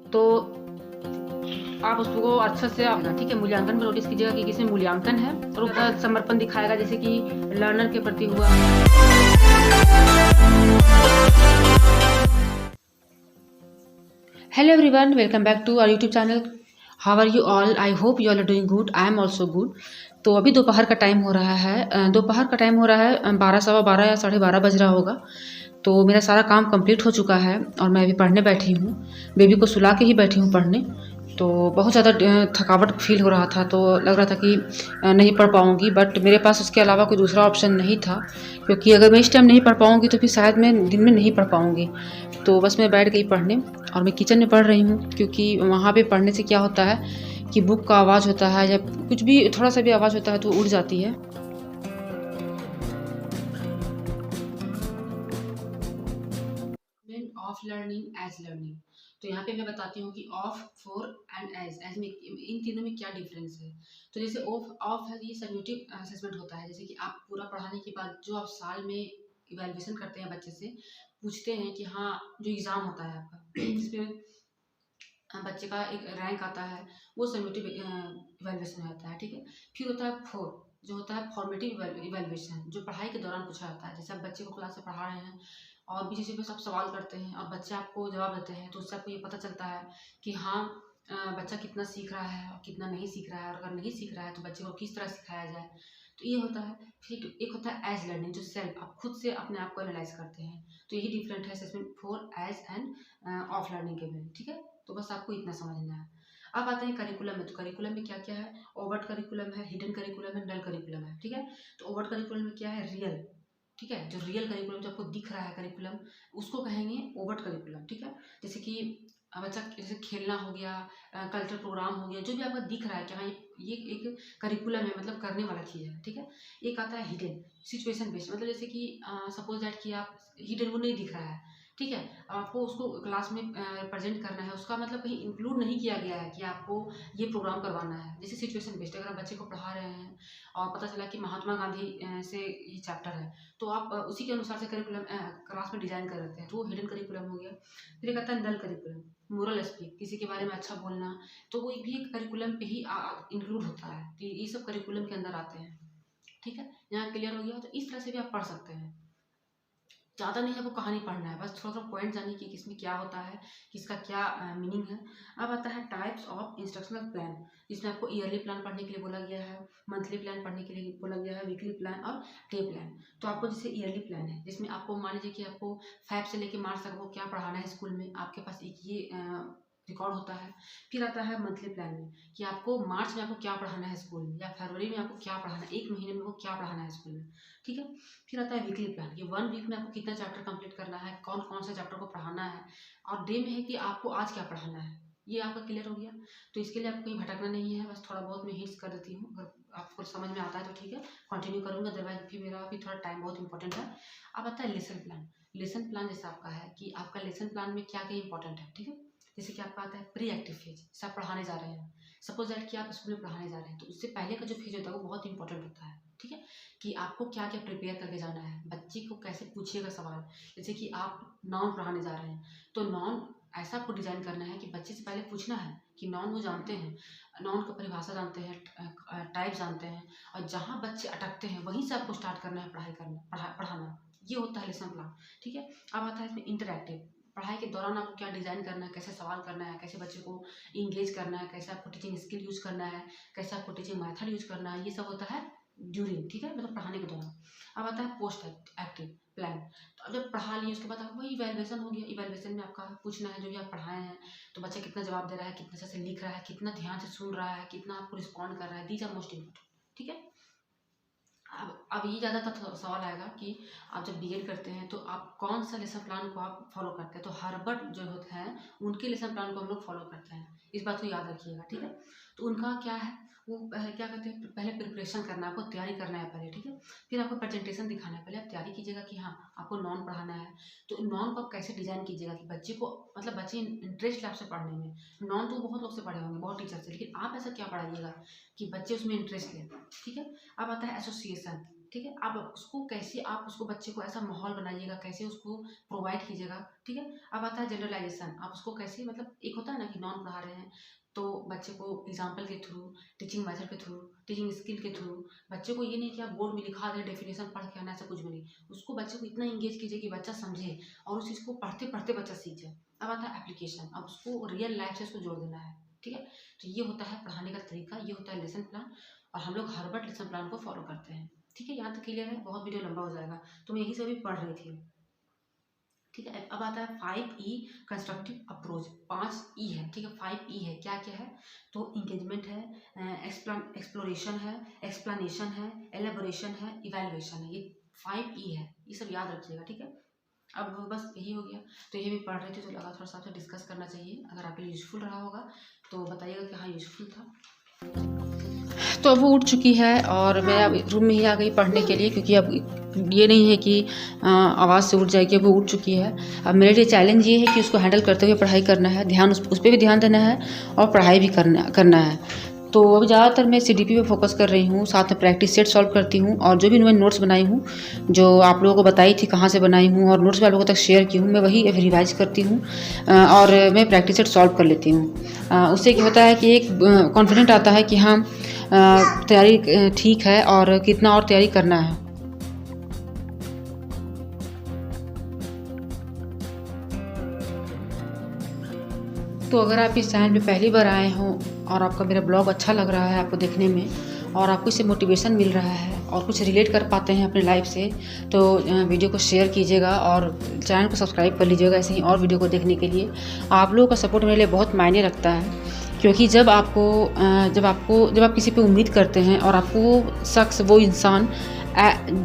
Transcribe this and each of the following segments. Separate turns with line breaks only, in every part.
तो आप उसको अच्छे से ठीक है, मूल्यांकन पर नोटिस कीजिएगा कि किसमें मूल्यांकन है और उसका समर्पण दिखाएगा, जैसे कि लर्नर के प्रति हुआ। Hello everyone, welcome back to our YouTube channel. How are you all? I hope you all are doing good. I am also good. तो अभी दोपहर का टाइम हो रहा है, 12 सवा 12 या 12:30 बज रहा होगा। तो मेरा सारा काम कंप्लीट हो चुका है और मैं अभी पढ़ने बैठी हूँ। बेबी को सुला के ही बैठी हूँ पढ़ने। तो बहुत ज़्यादा थकावट फील हो रहा था, तो लग रहा था कि नहीं पढ़ पाऊँगी, बट मेरे पास उसके अलावा कोई दूसरा ऑप्शन नहीं था, क्योंकि अगर मैं इस टाइम नहीं पढ़ पाऊँगी तो फिर शायद मैं दिन में नहीं पढ़ पाऊँगी। तो बस मैं बैठ गई पढ़ने और मैं किचन में पढ़ रही हूँ, क्योंकि वहाँ पे पढ़ने से क्या होता है कि बुक का आवाज़ होता है या कुछ भी थोड़ा सा भी आवाज़ होता है तो उड़ जाती है। Of learning as learning. तो यहाँ पे मैं बताती हूँ कि ऑफ, फॉर एंड एज में इन तीनों में क्या डिफरेंस है। तो जैसे ऑफ है, ये समेटिव असेसमेंट होता है, जैसे कि आप पूरा पढ़ाने के बाद जो आप साल में इवेल्युएशन करते हैं, बच्चे से पूछते हैं कि हाँ, जो एग्ज़ाम होता है आपका जिसमें बच्चे का एक रैंक आता है, वो समेटिव इवैल्यूएशन होता है, ठीक है। फिर होता है फोर, जो होता है फॉर्मेटिव इवैल्यूएशन, जो पढ़ाई के दौरान पूछा जाता है। जैसे आप बच्चे को क्लास में पढ़ा रहे हैं और बीच बीच में सब सवाल करते हैं और बच्चे आपको जवाब देते हैं, तो उससे आपको ये पता चलता है कि हाँ, बच्चा कितना सीख रहा है और कितना नहीं सीख रहा है, और अगर नहीं सीख रहा है तो बच्चे को किस तरह सिखाया जाए। तो ये होता है। फिर एक होता है एज लर्निंग, जो सेल्फ, आप खुद से अपने आप को एनालाइज करते हैं। तो यही डिफरेंट है assessment for, as and of learning के में, ठीक है। तो बस आपको इतना समझना है। अब आते हैं करिकुलम में। तो करिकुलम में क्या क्या है? ओवर्ट करिकुलम है, हिडन करिकुलम है, नल करिकुलम है, ठीक है। तो ओवर्ट करिकुलम में क्या है? रियल, ठीक है। जो रियल करिकुलम, जो आपको दिख रहा है करिकुलम, उसको कहेंगे ओवर्ट करिकुलम, ठीक है। जैसे कि बच्चा जैसे खेलना हो गया, कल्चरल प्रोग्राम हो गया, जो भी आपको दिख रहा है कि हाँ, ये एक करिकुलम है, मतलब करने वाला चीज़ है, ठीक है। एक आता है हिडन, सिचुएशन बेस्ड, मतलब जैसे कि सपोज दैट कि आप हिडन, वो नहीं दिख रहा है, ठीक है। आपको उसको क्लास में प्रेजेंट करना है, उसका मतलब कहीं इंक्लूड नहीं किया गया है कि आपको ये प्रोग्राम करवाना है। जैसे सिचुएशन बेस्ड, अगर आप बच्चे को पढ़ा रहे हैं और पता चला कि महात्मा गांधी से ये चैप्टर है, तो आप उसी के अनुसार से करिकुलम क्लास में डिजाइन कर देते हैं, तो वो हिडन करिकुलम हो गया। फिर एक आता है नल करिकुलम, मोरल स्पीक, किसी के बारे में अच्छा बोलना, तो वो भी एक करिकुलम पे ही इंक्लूड होता है। तो ये सब करिकुलम के अंदर आते हैं, ठीक है। यहाँ क्लियर हो गया? तो इस तरह से भी आप पढ़ सकते हैं। ज़्यादा नहीं आपको कहानी पढ़ना है, बस थोड़ा थोड़ा पॉइंट जानिए कि किसमें क्या होता है, किसका क्या मीनिंग है। अब आता है टाइप्स ऑफ इंस्ट्रक्शनल प्लान, जिसमें आपको ईयरली प्लान पढ़ने के लिए बोला गया है, मंथली प्लान पढ़ने के लिए बोला गया है, वीकली प्लान और डे प्लान। तो आपको जैसे ईयरली प्लान है, जिसमें आपको मान लीजिए कि आपको 5 से लेकर मार्च तक आपको क्या पढ़ाना है स्कूल में, आपके पास एक ये रिकॉर्ड होता है। फिर आता है मंथली प्लान में, कि आपको मार्च में आपको क्या पढ़ाना है स्कूल में, या फरवरी में आपको क्या पढ़ाना है, एक महीने में आपको क्या पढ़ाना है स्कूल में, ठीक है। फिर आता है वीकली प्लान, कि 1 वीक में आपको कितना चैप्टर कंप्लीट करना है, कौन कौन से चैप्टर को पढ़ाना है। और डे में है कि आपको आज क्या पढ़ाना है। ये आपका क्लियर हो गया? तो इसके लिए आपको कहीं भटकना नहीं है, बस थोड़ा बहुत मैं हिंट्स कर देती हूँ, अगर आपको समझ में आता है तो ठीक है, कंटिन्यू करूँगा, अदरवाइज फिर मेरा भी थोड़ा टाइम बहुत इंपॉर्टेंट है। अब आता है लेसन प्लान। लेसन प्लान जैसे आपका है कि आपका लेसन प्लान में क्या क्या इंपॉर्टेंट है, ठीक है। जैसे कि आपका आता है प्री एक्टिव फेज, जैसे आप पढ़ाने जा रहे हैं, सपोज दैट कि आप स्कूल में पढ़ाने जा रहे हैं, तो उससे पहले का जो फेज होता है वो बहुत इंपॉर्टेंट होता है, ठीक है। कि आपको क्या क्या प्रिपेयर करके जाना है, बच्चे को कैसे पूछिएगा सवाल। जैसे कि आप नॉन पढ़ाने जा रहे हैं, तो नॉन ऐसा आपको डिजाइन करना है कि बच्चे से पहले पूछना है कि नॉन वो जानते हैं, नॉन की परिभाषा जानते हैं, टाइप जानते हैं, और जहाँ बच्चे अटकते हैं वहीं से आपको स्टार्ट करना है पढ़ाई करना, पढ़ाना। ये होता है लेसन प्लान, ठीक है। अब आता है इसमें इंटरैक्टिव। पढ़ाई के दौरान आपको क्या डिज़ाइन करना है, कैसे सवाल करना है, कैसे बच्चे को इंगेज करना है, कैसे आपको टीचिंग स्किल यूज करना है, कैसे आपको टीचिंग मेथड यूज करना है, ये सब होता है ड्यूरिंग, ठीक है, मतलब पढ़ाने के दौरान। अब आता है पोस्ट एक्टिव प्लान। तो अब जब पढ़ा लिए उसके बाद आपको वही इवैल्यूएशन हो गया। इवैल्यूएशन में आपका पूछना है जो भी आप पढ़ाए हैं, तो बच्चा कितना जवाब दे रहा है, कितना अच्छे से लिख रहा है, कितना ध्यान से सुन रहा है, कितना आपको रिस्पॉन्ड कर रहा है। दीज आर मोस्ट इम्पोर्टेंट, ठीक है। अब ये ज़्यादातर सवाल आएगा कि आप जब बीएड करते हैं तो आप कौन सा लेसन प्लान को आप फॉलो करते हैं। तो हर्बर्ट जो होते हैं, उनके लेसन प्लान को हम लोग फॉलो करते हैं, इस बात को याद रखिएगा, ठीक है। तो उनका क्या है, वो पहले क्या करते हैं, पहले प्रिपरेशन करना है, आपको तैयारी करना है पहले, ठीक है। फिर आपको प्रेजेंटेशन दिखाना है, पहले आप तैयारी कीजिएगा कि हाँ, आपको नॉन पढ़ाना है। तो नॉन को आप कैसे डिजाइन कीजिएगा कि बच्चे को, मतलब बच्चे इंटरेस्ट है आपसे पढ़ने में। नॉन तो बहुत लोग से पढ़े होंगे, बहुत टीचर से, लेकिन आप ऐसा क्या पढ़ाइएगा कि बच्चे उसमें इंटरेस्ट लें, ठीक है। अब आता है एसोसिएशन। ठीक है। आप उसको कैसे, आप उसको बच्चे को ऐसा माहौल बनाइएगा, कैसे उसको प्रोवाइड कीजिएगा, ठीक है। अब आता है जनरलाइजेशन, आप उसको कैसे, मतलब एक होता है ना कि नॉन पढ़ा रहे हैं तो बच्चे को एग्जाम्पल के थ्रू, टीचिंग मेथड के थ्रू, टीचिंग स्किल के थ्रू, बच्चे को ये नहीं कि आप बोर्ड में लिखा दें डेफिनेशन पढ़ के आना, ऐसा कुछ भी नहीं। उसको बच्चे को इतना इंगेज कीजिए कि बच्चा समझे और उस चीज़ को पढ़ते पढ़ते बच्चा सीख जाए। अब आता है एप्लीकेशन, अब उसको रियल लाइफ से उसको जोड़ देना है, ठीक है। तो ये होता है पढ़ाने का तरीका, ये होता है लेसन प्लान, और हम लोग हर बार लेसन प्लान को फॉलो करते हैं, ठीक है। यहाँ तक क्लियर है? बहुत वीडियो लंबा हो जाएगा, तो मैं यही से भी पढ़ रही थी, ठीक है। अब आता है 5E कंस्ट्रक्टिव अप्रोच, 5E है, ठीक है। 5E है, क्या क्या है? तो इंगेजमेंट है, एक्सप्लोरेशन है, एक्सप्लेनेशन है, एलेबोरेशन है, इवेल्युएशन है, ये 5E है, ये सब याद रखिएगा, ठीक है। अब बस यही हो गया। तो ये भी पढ़ रही थी तो लगा थोड़ा सा आपसे डिस्कस करना चाहिए, अगर आपके लिए यूजफुल रहा होगा तो बताइएगा कि हाँ यूजफुल था। तो अब वो उठ चुकी है और मैं अब रूम में ही आ गई पढ़ने के लिए, क्योंकि अब ये नहीं है कि आवाज़ से उठ जाएगी, वो उठ चुकी है। अब मेरे लिए चैलेंज ये है कि उसको हैंडल करते हुए पढ़ाई करना है, ध्यान उस पर भी ध्यान देना है और पढ़ाई भी करना है। तो अब ज़्यादातर मैं CDP पे फोकस कर रही हूँ, साथ में प्रैक्टिस सेट सॉल्व करती हूँ, और जो भी मैं नोट्स बनाई हूँ, जो आप लोगों को बताई थी कहाँ से बनाई हूँ और नोट्स आप लोगों तक शेयर की हूँ, मैं वही रिवाइज करती हूँ और मैं प्रैक्टिस सेट सॉल्व कर लेती हूँ। उससे क्या होता है कि एक कॉन्फिडेंट आता है कि हाँ तैयारी ठीक है और कितना और तैयारी करना है। तो अगर आप इस चैनल पे पहली बार आए हों और आपका मेरा ब्लॉग अच्छा लग रहा है आपको देखने में, और आपको इससे मोटिवेशन मिल रहा है और कुछ रिलेट कर पाते हैं अपने लाइफ से, तो वीडियो को शेयर कीजिएगा और चैनल को सब्सक्राइब कर लीजिएगा ऐसे ही और वीडियो को देखने के लिए। आप लोगों का सपोर्ट मेरे लिए बहुत मायने रखता है, क्योंकि जब आप किसी पे उम्मीद करते हैं और आपको वो शख्स, वो इंसान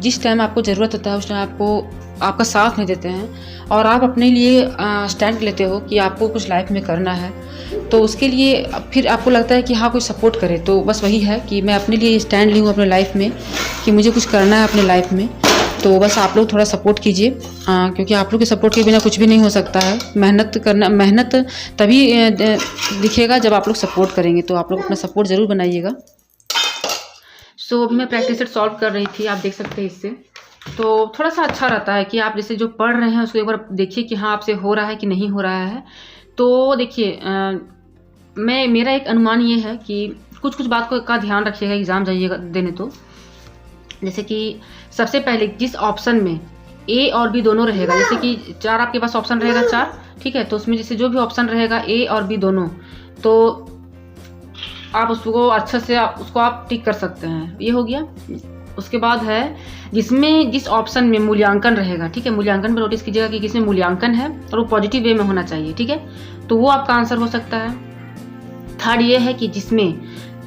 जिस टाइम आपको ज़रूरत होता है उस टाइम आपका साथ नहीं देते हैं और आप अपने लिए स्टैंड लेते हो कि आपको कुछ लाइफ में करना है, तो उसके लिए फिर आपको लगता है कि हाँ कोई सपोर्ट करे। तो बस वही है कि मैं अपने लिए स्टैंड ली हूँ अपने लाइफ में कि मुझे कुछ करना है अपने लाइफ में। तो बस आप लोग थोड़ा सपोर्ट कीजिए, क्योंकि आप लोग के सपोर्ट के बिना कुछ भी नहीं हो सकता है। मेहनत तभी दिखेगा जब आप लोग सपोर्ट करेंगे, तो आप लोग अपना सपोर्ट ज़रूर बनाइएगा। सो अभी मैं प्रैक्टिस सेट सॉल्व कर रही थी, आप देख सकते हैं इससे। तो थोड़ा सा अच्छा रहता है कि आप जैसे जो पढ़ रहे हैं उसको एक बार देखिए कि हाँ आपसे हो रहा है कि नहीं हो रहा है। तो देखिए मेरा एक अनुमान ये है कि कुछ बात का ध्यान रखिएगा एग्ज़ाम जाइएगा देने। तो जैसे कि सबसे पहले जिस ऑप्शन में A और B दोनों रहेगा, जैसे कि 4 आपके पास ऑप्शन रहेगा 4, ठीक है। तो उसमें जैसे जो भी ऑप्शन रहेगा A और B दोनों, तो आप उसको अच्छे से उसको आप टिक कर सकते हैं, ये हो गया। उसके बाद है जिस ऑप्शन में मूल्यांकन रहेगा, ठीक है। मूल्यांकन पर नोटिस कीजिएगा कि किसमें मूल्यांकन है और वो पॉजिटिव वे में होना चाहिए, ठीक है। तो वो आपका आंसर हो सकता है। थर्ड ये है कि जिसमें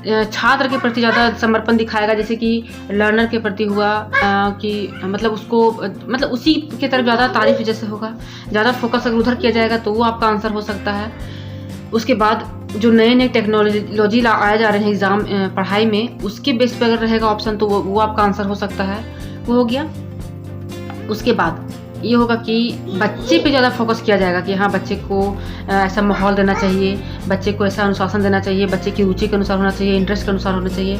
छात्र के प्रति ज़्यादा समर्पण दिखाएगा, जैसे कि लर्नर के प्रति हुआ कि मतलब उसको मतलब उसी की तरफ ज़्यादा तारीफ जैसे होगा, ज़्यादा फोकस अगर उधर किया जाएगा तो वो आपका आंसर हो सकता है। उसके बाद जो नए टेक्नोलॉजी आया जा रहे हैं एग्ज़ाम पढ़ाई में, उसके बेस पे अगर रहेगा ऑप्शन तो वो आपका आंसर हो सकता है, वो हो गया। उसके बाद ये होगा कि बच्चे पे ज़्यादा फोकस किया जाएगा कि हाँ बच्चे को ऐसा माहौल देना चाहिए, बच्चे को ऐसा अनुशासन देना चाहिए, बच्चे की रुचि के अनुसार होना चाहिए, इंटरेस्ट के अनुसार होना चाहिए।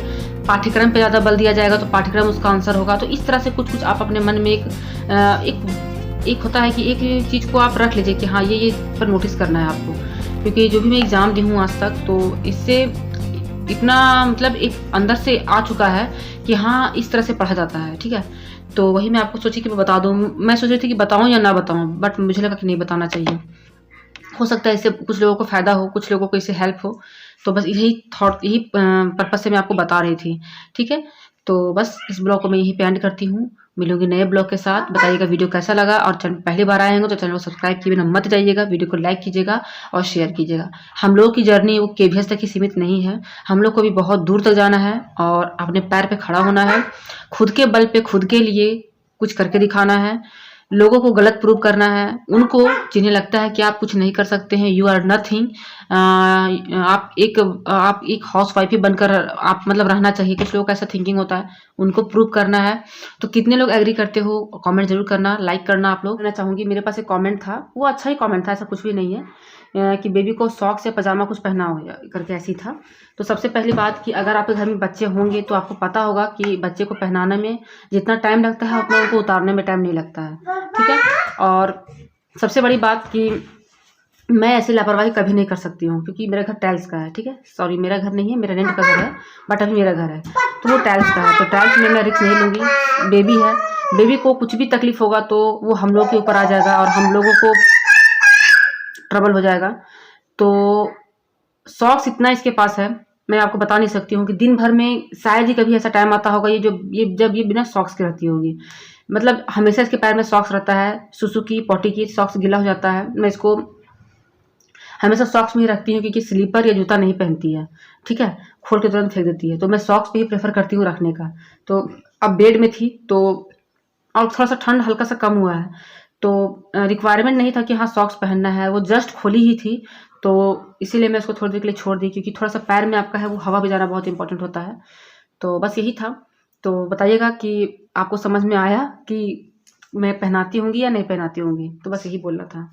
पाठ्यक्रम पे ज़्यादा बल दिया जाएगा तो पाठ्यक्रम उसका आंसर होगा। तो इस तरह से कुछ आप अपने मन में एक होता है कि एक चीज़ को आप रख लीजिए कि हाँ ये पर नोटिस करना है आपको, क्योंकि जो भी मैं एग्ज़ाम दी हूँ आज तक तो इससे इतना मतलब एक अंदर से आ चुका है कि हाँ इस तरह से पढ़ा जाता है, ठीक है। तो वही मैं आपको सोची कि मैं बता दूँ। मैं सोच रही थी कि बताऊँ या ना बताऊँ, बट मुझे लगा कि नहीं बताना चाहिए। हो सकता है इससे कुछ लोगों को फ़ायदा हो, कुछ लोगों को इससे हेल्प हो। तो बस यही पर्पज़ से मैं आपको बता रही थी, ठीक है। तो बस इस ब्लॉग को मैं यहीं पे एंड करती हूँ। मिलूंगी नए ब्लॉग के साथ। बताइएगा वीडियो कैसा लगा, और चैनल पहली बार आए होंगे तो चैनल को सब्सक्राइब किए बिना मत जाइएगा, वीडियो को लाइक कीजिएगा और शेयर कीजिएगा। हम लोग की जर्नी वो KVS तक ही सीमित नहीं है, हम लोग को भी बहुत दूर तक जाना है और अपने पैर पे खड़ा होना है, खुद के बल पे खुद के लिए कुछ करके दिखाना है, लोगों को गलत प्रूव करना है, उनको जिन्हें लगता है कि आप कुछ नहीं कर सकते हैं, यू आर नथिंग, आप एक हाउस वाइफ ही बनकर आप मतलब रहना चाहिए, कुछ लोगों का ऐसा थिंकिंग होता है, उनको प्रूव करना है। तो कितने लोग एग्री करते हो कमेंट जरूर करना, लाइक करना। आप लोग मैं चाहूँगी, मेरे पास एक कमेंट था, वो अच्छा ही कमेंट था, ऐसा कुछ भी नहीं है, कि बेबी को सॉक्स या पजामा कुछ पहना हो करके ऐसी था। तो सबसे पहली बात कि अगर आपके घर में बच्चे होंगे तो आपको पता होगा कि बच्चे को पहनाने में जितना टाइम लगता है उतना उनको उतारने में टाइम नहीं लगता है, ठीक है। और सबसे बड़ी बात कि मैं ऐसी लापरवाही कभी नहीं कर सकती हूँ, क्योंकि मेरा घर टाइल्स का है, ठीक है। सॉरी, मेरा घर नहीं है, मेरा रेंट का घर है, बट अभी मेरा घर है तो वो टाइल्स का है। तो टाइल्स में मैं रिस्क नहीं लूँगी। बेबी है, बेबी को कुछ भी तकलीफ होगा तो वो हम लोग के ऊपर आ जाएगा और हम लोगों को ट्रबल हो जाएगा। तो सॉक्स इतना इसके पास है, मैं आपको बता नहीं सकती हूँ कि दिन भर में शायद ही कभी ऐसा टाइम आता होगा जब ये बिना सॉक्स के रहती होगी। मतलब हमेशा इसके पैर में सॉक्स रहता है, सुसु की पॉटी की सॉक्स गीला हो जाता है। मैं इसको हमेशा सॉक्स में ही रखती हूँ क्योंकि स्लीपर या जूता नहीं पहनती है, ठीक है, खोल के तुरंत फेंक देती है। तो मैं सॉक्स पे ही प्रेफर करती हूँ रखने का। तो अब बेड में थी तो और थोड़ा सा ठंड हल्का सा कम हुआ है, तो रिक्वायरमेंट नहीं था कि हाँ सॉक्स पहनना है, वो जस्ट खोली ही थी तो इसीलिए मैं उसको थोड़ी देर के लिए छोड़ दी, क्योंकि थोड़ा सा पैर में आपका है वो हवा भी जाना बहुत इंपॉर्टेंट होता है। तो बस यही था। तो बताइएगा कि आपको समझ में आया कि मैं पहनाती होंगी या नहीं पहनाती होंगी, तो बस यही बोलना था।